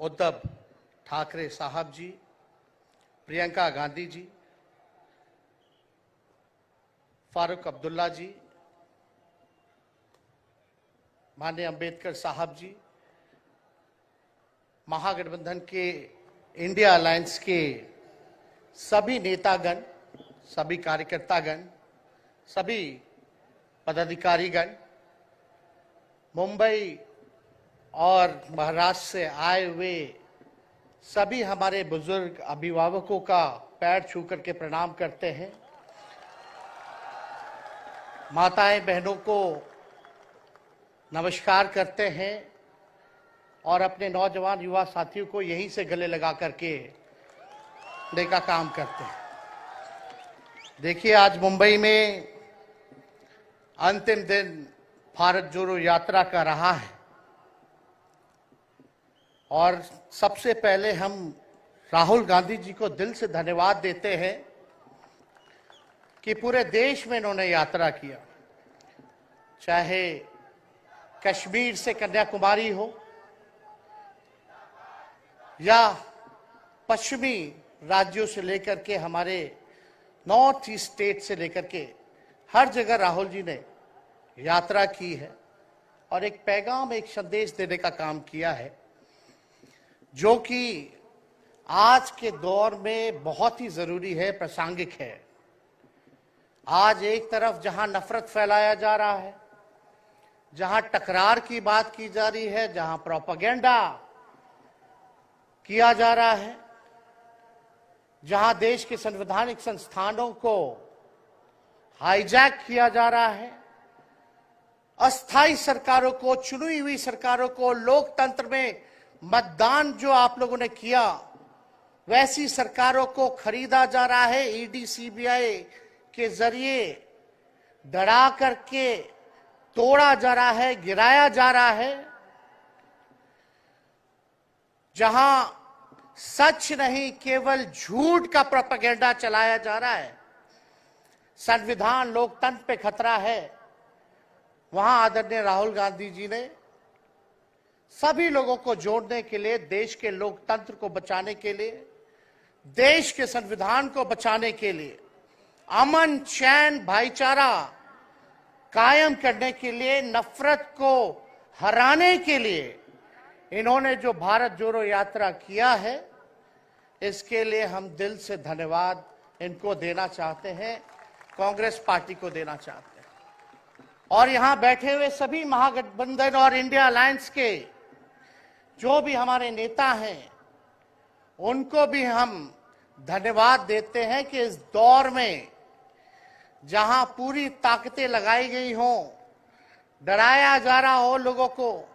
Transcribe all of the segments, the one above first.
उद्धव ठाकरे साहब जी, प्रियंका गांधी जी, फारूक अब्दुल्ला जी, माननीय अंबेडकर साहब जी, महागठबंधन के इंडिया अलायंस के सभी नेतागण, सभी कार्यकर्तागण, सभी पदाधिकारीगण, मुंबई और महाराष्ट्र से आए हुए सभी हमारे बुजुर्ग अभिभावकों का पैर छू करके प्रणाम करते हैं। माताएं बहनों को नमस्कार करते हैं और अपने नौजवान युवा साथियों को यहीं से गले लगा करके का काम करते हैं। देखिए, आज मुंबई में अंतिम दिन भारत जोड़ो यात्रा का रहा है और सबसे पहले हम राहुल गांधी जी को दिल से धन्यवाद देते हैं कि पूरे देश में इन्होंने यात्रा किया, चाहे कश्मीर से कन्याकुमारी हो या पश्चिमी राज्यों से लेकर के हमारे नॉर्थ ईस्ट स्टेट से लेकर के हर जगह राहुल जी ने यात्रा की है और एक पैगाम, एक संदेश देने का काम किया है, जो कि आज के दौर में बहुत ही जरूरी है, प्रासंगिक है। आज एक तरफ जहां नफरत फैलाया जा रहा है, जहां टकरार की बात की जा रही है, जहां प्रोपेगेंडा किया जा रहा है, जहां देश के संवैधानिक संस्थानों को हाईजैक किया जा रहा है, अस्थाई सरकारों को, चुनी हुई सरकारों को, लोकतंत्र में मतदान जो आप लोगों ने किया वैसी सरकारों को खरीदा जा रहा है, ईडी सीबीआई के जरिए डरा करके तोड़ा जा रहा है, गिराया जा रहा है, जहां सच नहीं केवल झूठ का प्रोपेगेंडा चलाया जा रहा है, संविधान लोकतंत्र पे खतरा है, वहां आदरणीय राहुल गांधी जी ने सभी लोगों को जोड़ने के लिए, देश के लोकतंत्र को बचाने के लिए, देश के संविधान को बचाने के लिए, अमन चैन भाईचारा कायम करने के लिए, नफरत को हराने के लिए इन्होंने जो भारत जोड़ो यात्रा किया है, इसके लिए हम दिल से धन्यवाद इनको देना चाहते हैं, कांग्रेस पार्टी को देना चाहते हैं। और यहां बैठे हुए सभी महागठबंधन और इंडिया अलायंस के जो भी हमारे नेता हैं, उनको भी हम धन्यवाद देते हैं कि इस दौर में जहां पूरी ताकतें लगाई गई हों, डराया जा रहा हो, लोगों को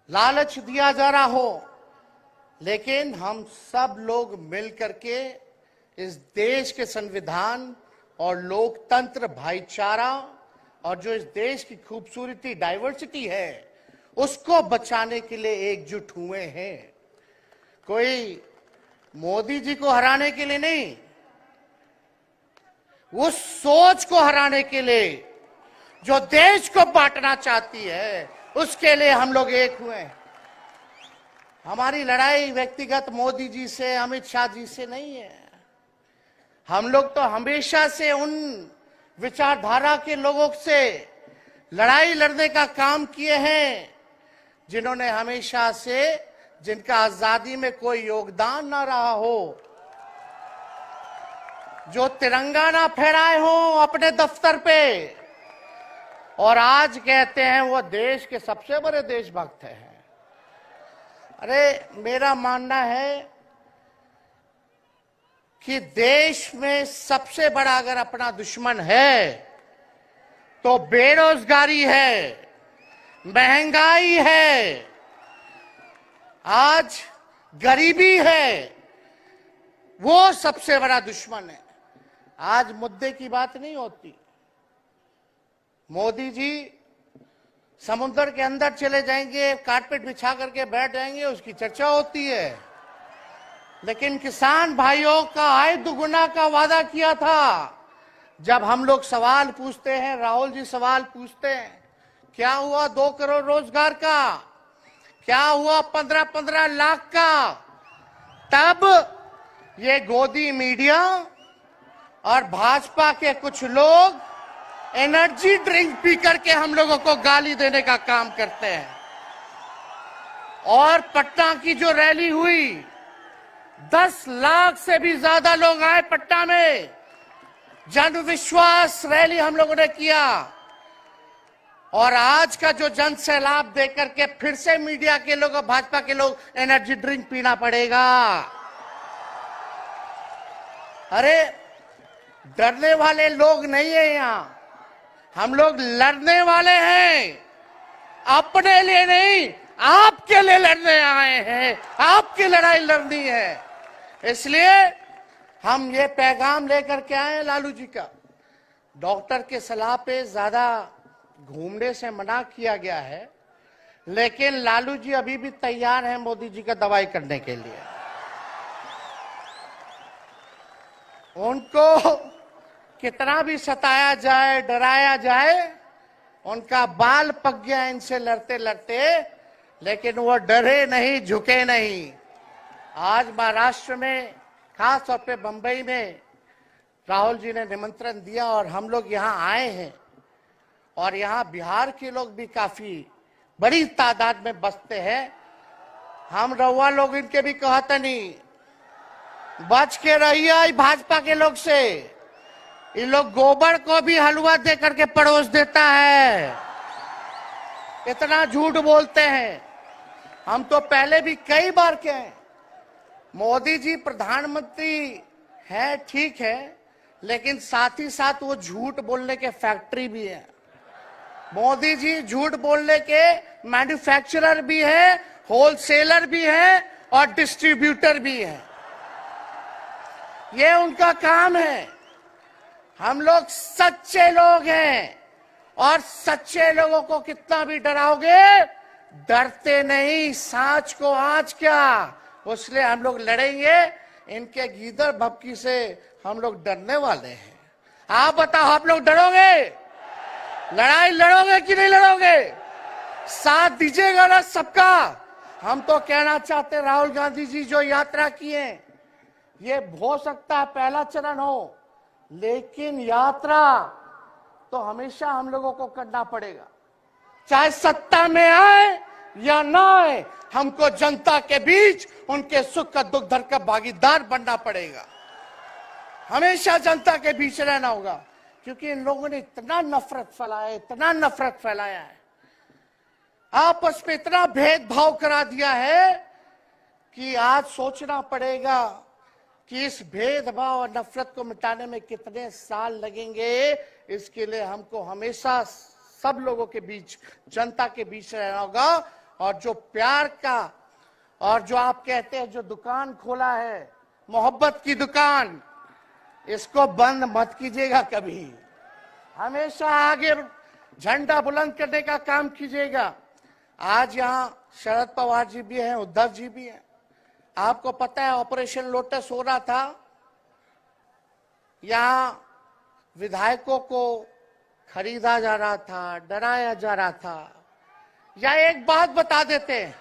लालच दिया जा रहा हो, लेकिन हम सब लोग मिलकर के इस देश के संविधान और लोकतंत्र, भाईचारा और जो इस देश की खूबसूरती, डाइवर्सिटी है, उसको बचाने के लिए एकजुट हुए हैं। कोई मोदी जी को हराने के लिए नहीं, उस सोच को हराने के लिए जो देश को बांटना चाहती है, उसके लिए हम लोग एक हुए हैं। हमारी लड़ाई व्यक्तिगत मोदी जी से, अमित शाह जी से नहीं है। हम लोग तो हमेशा से उन विचारधारा के लोगों से लड़ाई लड़ने का काम किए हैं जिन्होंने हमेशा से, जिनका आजादी में कोई योगदान ना रहा हो, जो तिरंगा ना फहराए हो अपने दफ्तर पे, और आज कहते हैं वो देश के सबसे बड़े देशभक्त हैं। अरे, मेरा मानना है कि देश में सबसे बड़ा अगर अपना दुश्मन है तो बेरोजगारी है, महंगाई है, आज गरीबी है, वो सबसे बड़ा दुश्मन है। आज मुद्दे की बात नहीं होती। मोदी जी समुद्र के अंदर चले जाएंगे, कारपेट बिछा करके बैठ जाएंगे, उसकी चर्चा होती है, लेकिन किसान भाइयों का आय दुगुना का वादा किया था। जब हम लोग सवाल पूछते हैं, राहुल जी सवाल पूछते हैं, क्या हुआ 2 करोड़ रोजगार का, क्या हुआ 15-15 लाख का? तब ये गोदी मीडिया और भाजपा के कुछ लोग एनर्जी ड्रिंक पी करके हम लोगों को गाली देने का काम करते हैं। और पटना की जो रैली हुई, 10 लाख से भी ज्यादा लोग आए पटना में। जन विश्वास रैली हम लोगों ने किया। और आज का जो जन सैलाब देकर के फिर से मीडिया के लोग और भाजपा के लोग एनर्जी ड्रिंक पीना पड़ेगा। अरे डरने वाले लोग नहीं है यहां, हम लोग लड़ने वाले हैं। अपने लिए नहीं, आपके लिए लड़ने आए हैं, आपकी लड़ाई लड़नी है। इसलिए हम ये पैगाम लेकर के आए हैं लालू जी का। डॉक्टर के सलाह पे ज्यादा घूमने से मना किया गया है, लेकिन लालू जी अभी भी तैयार हैं मोदी जी का दवाई करने के लिए। उनको कितना भी सताया जाए, डराया जाए, उनका बाल पक गया इनसे लड़ते लड़ते, लेकिन वो डरे नहीं, झुके नहीं। आज महाराष्ट्र में, खास तौर पे बंबई में राहुल जी ने निमंत्रण दिया और हम लोग यहाँ आए हैं। और यहाँ बिहार के लोग भी काफी बड़ी तादाद में बसते हैं। हम रउआ लोग इनके भी कहते नहीं, बच के रहिए भाजपा के लोग से। ये लोग गोबर को भी हलवा दे करके परोस देता है, इतना झूठ बोलते हैं। हम तो पहले भी कई बार कहे, मोदी जी प्रधानमंत्री है ठीक है, लेकिन साथ ही साथ वो झूठ बोलने के फैक्ट्री भी है। मोदी जी झूठ बोलने के मैन्युफैक्चरर भी है, होलसेलर भी है और डिस्ट्रीब्यूटर भी है। ये उनका काम है। हम लोग सच्चे लोग हैं और सच्चे लोगों को कितना भी डराओगे, डरते नहीं। सांच को आंच क्या, इसलिए हम लोग लड़ेंगे। इनके गीदड़ भपकी से हम लोग डरने वाले हैं। आप बताओ, आप लोग डरोगे? लड़ाई लड़ोगे कि नहीं लड़ोगे? साथ दीजिएगा ना सबका। हम तो कहना चाहते, राहुल गांधी जी जो यात्रा किए, ये हो सकता है पहला चरण हो, लेकिन यात्रा तो हमेशा हम लोगों को करना पड़ेगा। चाहे सत्ता में आए या ना आए, हमको जनता के बीच उनके सुख का दुख दर्द का भागीदार बनना पड़ेगा। हमेशा जनता के बीच रहना होगा, क्योंकि इन लोगों ने इतना नफरत फैलाया, इतना नफरत फैलाया है, आपस में इतना भेदभाव करा दिया है कि आज सोचना पड़ेगा कि इस भेदभाव और नफरत को मिटाने में कितने साल लगेंगे। इसके लिए हमको हमेशा सब लोगों के बीच, जनता के बीच रहना होगा। और जो प्यार का, और जो आप कहते हैं जो दुकान खोला है, मोहब्बत की दुकान, इसको बंद मत कीजिएगा कभी। हमेशा आगे झंडा बुलंद करने का काम कीजिएगा। आज यहाँ शरद पवार जी भी हैं, उद्धव जी भी हैं। आपको पता है ऑपरेशन लोटस हो रहा था, यहाँ विधायकों को खरीदा जा रहा था, डराया जा रहा था। या एक बात बता देते हैं,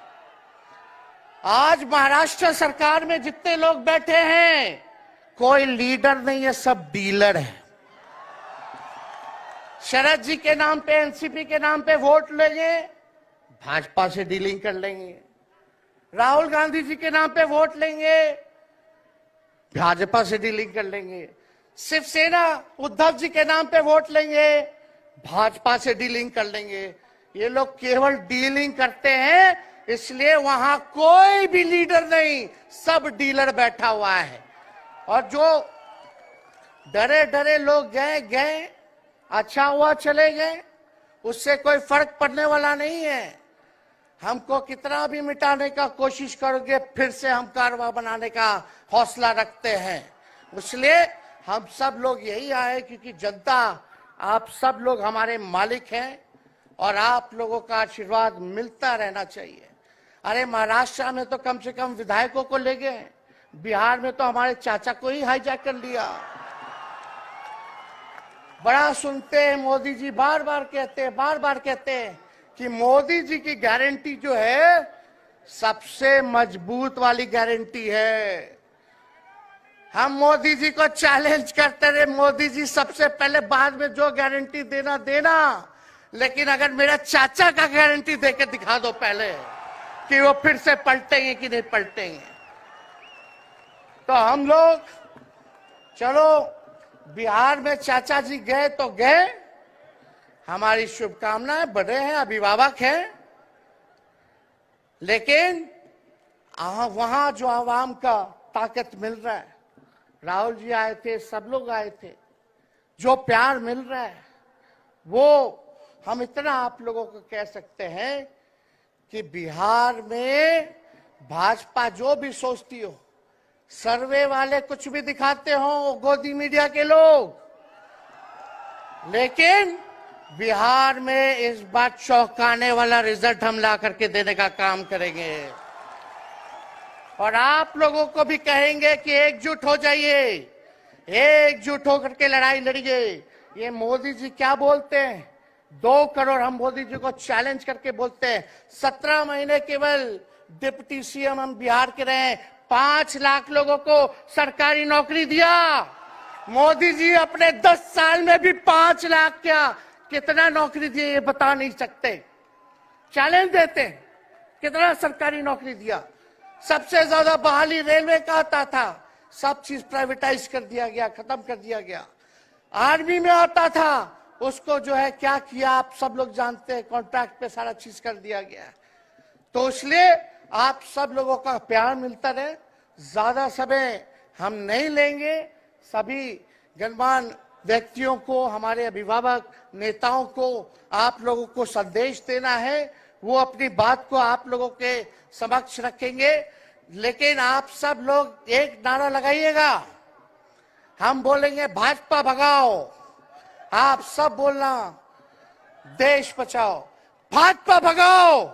आज महाराष्ट्र सरकार में जितने लोग बैठे हैं, कोई लीडर नहीं है, सब डीलर है। शरद जी के नाम पे, एनसीपी के नाम पे वोट लेंगे, भाजपा से डीलिंग कर लेंगे। राहुल गांधी जी के नाम पे वोट लेंगे, भाजपा से डीलिंग कर लेंगे। शिवसेना उद्धव जी के नाम पे वोट लेंगे, भाजपा से डीलिंग कर लेंगे। ये लोग केवल डीलिंग करते हैं, इसलिए वहां कोई भी लीडर नहीं, सब डीलर बैठा हुआ है। और जो डरे डरे लोग गए, अच्छा हुआ चले गए, उससे कोई फर्क पड़ने वाला नहीं है। हमको कितना भी मिटाने का कोशिश करोगे, फिर से हम कारवा बनाने का हौसला रखते हैं। इसलिए हम सब लोग यही आए, क्योंकि जनता, आप सब लोग हमारे मालिक हैं और आप लोगों का आशीर्वाद मिलता रहना चाहिए। अरे महाराष्ट्र में तो कम से कम विधायकों को ले गए, बिहार में तो हमारे चाचा को ही हाईजैक कर लिया। बड़ा सुनते हैं, मोदी जी बार बार कहते हैं कि मोदी जी की गारंटी जो है सबसे मजबूत वाली गारंटी है। हम मोदी जी को चैलेंज करते रहे, मोदी जी सबसे पहले, बाद में जो गारंटी देना देना, लेकिन अगर मेरा चाचा का गारंटी देके दिखा दो पहले कि वो फिर से पलटेंगे कि नहीं पलटेंगे। तो हम लोग, चलो बिहार में चाचा जी गए तो गए, हमारी शुभकामनाएं, बड़े हैं, अभिभावक हैं, लेकिन वहां जो आवाम का ताकत मिल रहा है, राहुल जी आए थे, सब लोग आए थे, जो प्यार मिल रहा है वो हम इतना आप लोगों को कह सकते हैं कि बिहार में भाजपा जो भी सोचती हो, सर्वे वाले कुछ भी दिखाते हो, गोदी मीडिया के लोग, लेकिन बिहार में इस बार चौंकाने वाला रिजल्ट हम ला करके देने का काम करेंगे। और आप लोगों को भी कहेंगे कि एकजुट हो जाइए, एकजुट होकर के लड़ाई लड़िए। ये मोदी जी क्या बोलते हैं, 2 करोड़, हम मोदी जी को चैलेंज करके बोलते हैं, 17 महीने केवल डिप्टी सीएम हम बिहार के रहे, 5 लाख लोगों को सरकारी नौकरी दिया। मोदी जी अपने 10 साल में भी 5 लाख क्या, कितना नौकरी दिए ये बता नहीं सकते। चैलेंज देते हैं, कितना सरकारी नौकरी दिया। सबसे ज्यादा बहाली रेलवे का आता था, सब चीज प्राइवेटाइज कर दिया गया, खत्म कर दिया गया। आर्मी में आता था, उसको जो है क्या किया आप सब लोग जानते हैं, कॉन्ट्रैक्ट पे सारा चीज कर दिया गया। तो इसलिए आप सब लोगों का प्यार मिलता रहे, ज्यादा समय हम नहीं लेंगे। सभी गणमान्य व्यक्तियों को, हमारे अभिभावक नेताओं को आप लोगों को संदेश देना है, वो अपनी बात को आप लोगों के समक्ष रखेंगे। लेकिन आप सब लोग एक नारा लगाइएगा, हम बोलेंगे भाजपा भगाओ, आप सब बोलना देश बचाओ, भाजपा भगाओ,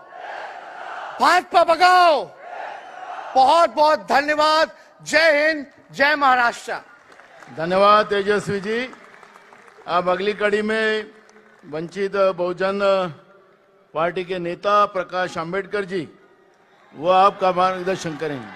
भाजपा भगाओ। बहुत बहुत धन्यवाद। जय हिंद, जय महाराष्ट्र। धन्यवाद तेजस्वी जी। अब अगली कड़ी में वंचित बहुजन पार्टी के नेता प्रकाश आंबेडकर जी, वो आपका मार्गदर्शन करेंगे।